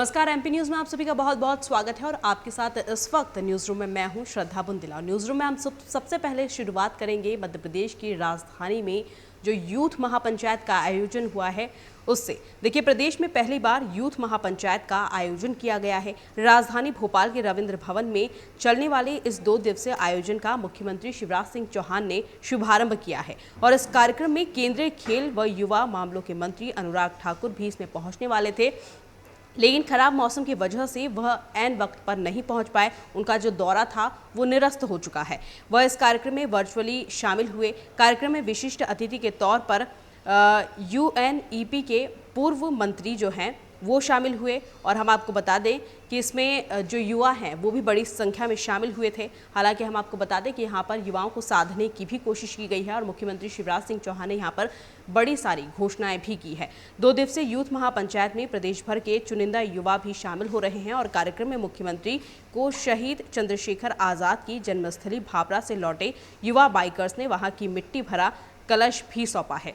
नमस्कार, MP news में आप सभी का बहुत बहुत स्वागत है और आपके साथ इस वक्त न्यूज रूम में मैं हूं श्रद्धा बुंदेला। न्यूज रूम में हम सबसे पहले शुरुआत करेंगे मध्य प्रदेश की राजधानी में जो यूथ महापंचायत का आयोजन हुआ है उससे। देखिए, प्रदेश में पहली बार यूथ महापंचायत का आयोजन किया गया है। राजधानी भोपाल के रविंद्र भवन में चलने वाले इस 2 दिवसीय आयोजन का मुख्यमंत्री शिवराज सिंह चौहान ने शुभारंभ किया है और इस कार्यक्रम में केंद्रीय खेल व युवा मामलों के मंत्री अनुराग ठाकुर भी इसमें पहुंचने वाले थे, लेकिन खराब मौसम की वजह से वह ऐन वक्त पर नहीं पहुंच पाए। उनका जो दौरा था वो निरस्त हो चुका है। वह इस कार्यक्रम में वर्चुअली शामिल हुए। कार्यक्रम में विशिष्ट अतिथि के तौर पर यूएनईपी के पूर्व मंत्री जो हैं वो शामिल हुए और हम आपको बता दें कि इसमें जो युवा हैं वो भी बड़ी संख्या में शामिल हुए थे। हालांकि हम आपको बता दें कि यहाँ पर युवाओं को साधने की भी कोशिश की गई है और मुख्यमंत्री शिवराज सिंह चौहान ने यहाँ पर बड़ी सारी घोषणाएं भी की है। 2 दिवसीय यूथ महापंचायत में प्रदेश भर के चुनिंदा युवा भी शामिल हो रहे हैं और कार्यक्रम में मुख्यमंत्री को शहीद चंद्रशेखर आजाद की जन्मस्थली भाभरा से लौटे युवा बाइकर्स ने वहां की मिट्टी भरा कलश भी सौंपा है।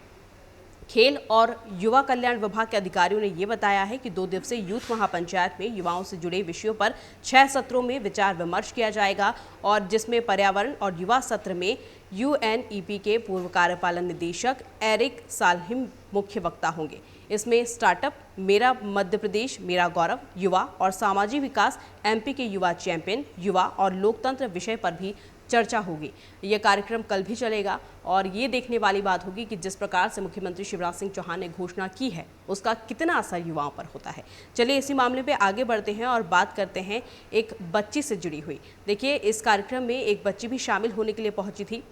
खेल और युवा कल्याण विभाग के अधिकारियों ने ये बताया है कि 2 दिवसीय यूथ महापंचायत में युवाओं से जुड़े विषयों पर 6 सत्रों में विचार विमर्श किया जाएगा और जिसमें पर्यावरण और युवा सत्र में यूएनईपी के पूर्व कार्यपालन निदेशक एरिक सालहिम मुख्य वक्ता होंगे। इसमें स्टार्टअप, मेरा मध्य प्रदेश मेरा गौरव, युवा और सामाजिक विकास, एमपी के युवा चैंपियन, युवा और लोकतंत्र विषय पर भी चर्चा होगी। यह कार्यक्रम कल भी चलेगा और ये देखने वाली बात होगी कि जिस प्रकार से मुख्यमंत्री शिवराज सिंह चौहान ने घोषणा की है उसका कितना असर युवाओं पर होता है। चलिए इसी मामले पे आगे बढ़ते हैं और बात करते हैं एक बच्ची से जुड़ी हुई। देखिए, इस कार्यक्रम में एक बच्ची भी शामिल होने के लिए पहुंची थी।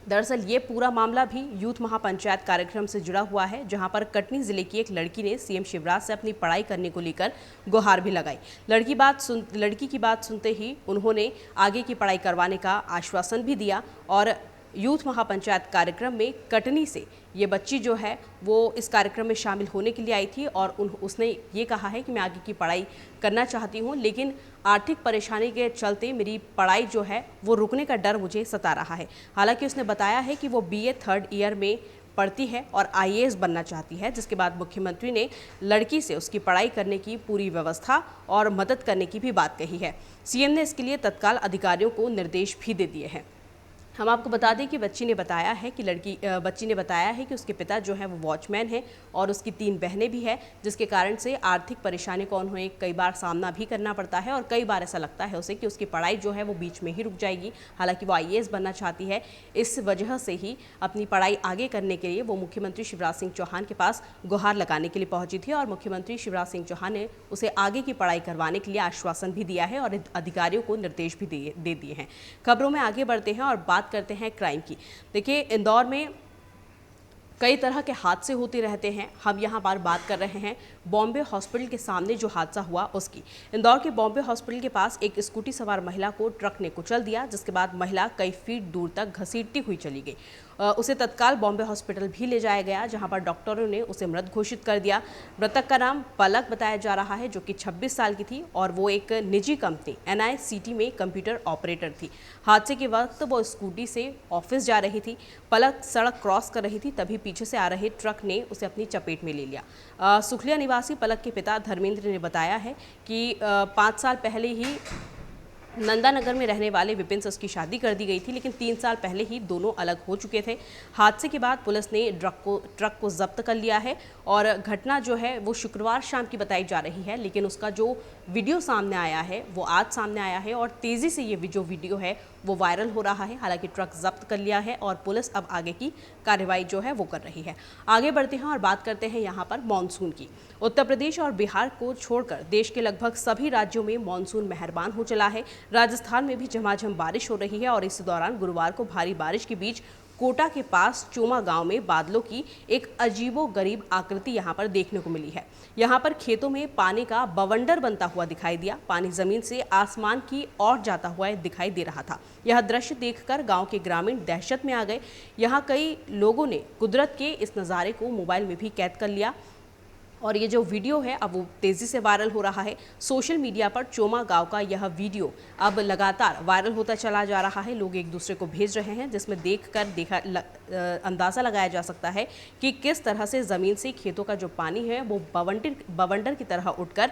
दरअसल ये पूरा मामला भी यूथ महापंचायत कार्यक्रम से जुड़ा हुआ है, जहां पर कटनी जिले की एक लड़की ने सीएम शिवराज से अपनी पढ़ाई करने को लेकर गुहार भी लगाई। लड़की की बात सुनते ही उन्होंने आगे की पढ़ाई करवाने का आश्वासन भी दिया और यूथ महापंचायत कार्यक्रम में कटनी से ये बच्ची जो है वो इस कार्यक्रम में शामिल होने के लिए आई थी और उसने ये कहा है कि मैं आगे की पढ़ाई करना चाहती हूँ, लेकिन आर्थिक परेशानी के चलते मेरी पढ़ाई जो है वो रुकने का डर मुझे सता रहा है। हालांकि उसने बताया है कि वो बीए 3rd ईयर में पढ़ती है और आईएएस बनना चाहती है, जिसके बाद मुख्यमंत्री ने लड़की से उसकी पढ़ाई करने की पूरी व्यवस्था और मदद करने की भी बात कही है। सीएम ने इसके लिए तत्काल अधिकारियों को निर्देश भी दे दिए हैं। हम आपको बता दें कि बच्ची ने बताया है कि उसके पिता जो है वो वॉचमैन हैं और उसकी 3 बहनें भी हैं, जिसके कारण से आर्थिक परेशानी को उन्हें कई बार सामना भी करना पड़ता है और कई बार ऐसा लगता है उसे कि उसकी पढ़ाई जो है वो बीच में ही रुक जाएगी। हालांकि वो आईएएस बनना चाहती है। इस वजह से ही अपनी पढ़ाई आगे करने के लिए वो मुख्यमंत्री शिवराज सिंह चौहान के पास गुहार लगाने के लिए पहुंची थी और मुख्यमंत्री शिवराज सिंह चौहान ने उसे आगे की पढ़ाई करवाने के लिए आश्वासन भी दिया है और अधिकारियों को निर्देश भी दे दिए हैं। खबरों में आगे बढ़ते हैं और बात करते हैं क्राइम की। देखिए, इंदौर में कई तरह के हादसे होते रहते हैं। हम यहाँ पर बात कर रहे हैं बॉम्बे हॉस्पिटल के सामने जो हादसा हुआ उसकी। इंदौर के बॉम्बे हॉस्पिटल के पास एक स्कूटी सवार महिला को ट्रक ने कुचल दिया, जिसके बाद महिला कई फीट दूर तक घसीटती हुई चली गई। उसे तत्काल बॉम्बे हॉस्पिटल भी ले जाया गया, जहां पर डॉक्टरों ने उसे मृत घोषित कर दिया। मृतक का नाम पलक बताया जा रहा है, जो कि 26 साल की थी और वो एक निजी कंपनी NICT में कंप्यूटर ऑपरेटर थी। हादसे के वक्त वो स्कूटी से ऑफिस जा रही थी। पलक सड़क क्रॉस कर रही थी, तभी पीछे से आ रहे ट्रक ने उसे अपनी चपेट में ले लिया। सुखलिया निवासी पलक के पिता धर्मेंद्र ने बताया है कि 5 साल पहले ही नंदानगर में रहने वाले विपिन से उसकी शादी कर दी गई थी, लेकिन 3 साल पहले ही दोनों अलग हो चुके थे। हादसे के बाद पुलिस ने ट्रक को जब्त कर लिया है और घटना जो है वो शुक्रवार शाम की बताई जा रही है, लेकिन उसका जो वीडियो सामने आया है वो आज सामने आया है और तेज़ी से ये जो वीडियो है वो वायरल हो रहा है। हालांकि ट्रक जब्त कर लिया है और पुलिस अब आगे की कार्रवाई जो है वो कर रही है। आगे बढ़ते हैं और बात करते हैं यहाँ पर मॉनसून की। उत्तर प्रदेश और बिहार को छोड़कर देश के लगभग सभी राज्यों में मॉनसून मेहरबान हो चला है। राजस्थान में भी झमाझम बारिश हो रही है और इस दौरान गुरुवार को भारी बारिश के बीच कोटा के पास चोमा गांव में बादलों की एक अजीबोगरीब आकृति यहां पर देखने को मिली है। यहां पर खेतों में पानी का बवंडर बनता हुआ दिखाई दिया। पानी जमीन से आसमान की ओर जाता हुआ दिखाई दे रहा था। यह दृश्य देखकर गांव के ग्रामीण दहशत में आ गए। यहां कई लोगों ने कुदरत के इस नज़ारे को मोबाइल में भी कैद कर लिया और ये जो वीडियो है अब वो तेज़ी से वायरल हो रहा है। सोशल मीडिया पर चोमा गांव का यह वीडियो अब लगातार वायरल होता चला जा रहा है। लोग एक दूसरे को भेज रहे हैं, जिसमें अंदाज़ा लगाया जा सकता है कि किस तरह से ज़मीन से खेतों का जो पानी है वो बवंडर की तरह उठकर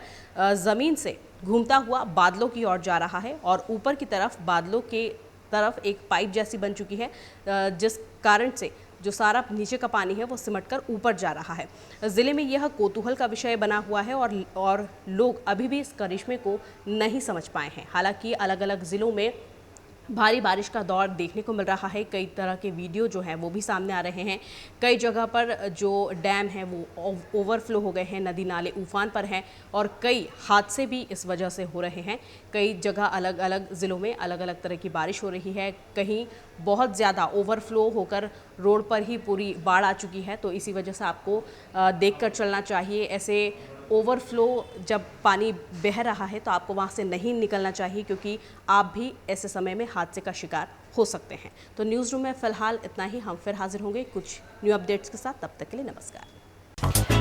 ज़मीन से घूमता हुआ बादलों की ओर जा रहा है और ऊपर की तरफ बादलों के तरफ एक पाइप जैसी बन चुकी है, जिस कारण से जो सारा नीचे का पानी है वो सिमटकर ऊपर जा रहा है। ज़िले में यह कौतूहल का विषय बना हुआ है और लोग अभी भी इस करिश्मे को नहीं समझ पाए हैं। हालांकि अलग अलग ज़िलों में भारी बारिश का दौर देखने को मिल रहा है। कई तरह के वीडियो जो हैं वो भी सामने आ रहे हैं। कई जगह पर जो डैम है वो ओवरफ्लो हो गए हैं, नदी नाले उफान पर हैं और कई हादसे भी इस वजह से हो रहे हैं। कई जगह अलग अलग ज़िलों में अलग अलग तरह की बारिश हो रही है। कहीं बहुत ज़्यादा ओवरफ्लो होकर रोड पर ही पूरी बाढ़ आ चुकी है, तो इसी वजह से आपको देखकर चलना चाहिए। ऐसे ओवरफ्लो जब पानी बह रहा है तो आपको वहाँ से नहीं निकलना चाहिए, क्योंकि आप भी ऐसे समय में हादसे का शिकार हो सकते हैं। तो न्यूज़ रूम में फ़िलहाल इतना ही। हम फिर हाजिर होंगे कुछ न्यू अपडेट्स के साथ। तब तक के लिए नमस्कार।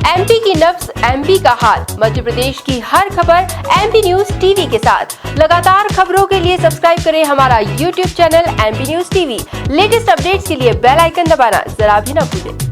एमपी की नब्ज, एमपी का हाल, मध्य प्रदेश की हर खबर एमपी न्यूज टीवी के साथ। लगातार खबरों के लिए सब्सक्राइब करें हमारा YouTube channel MP news TV. Latest updates के लिए बेल आइकन दबाना जरा भी न भूलें।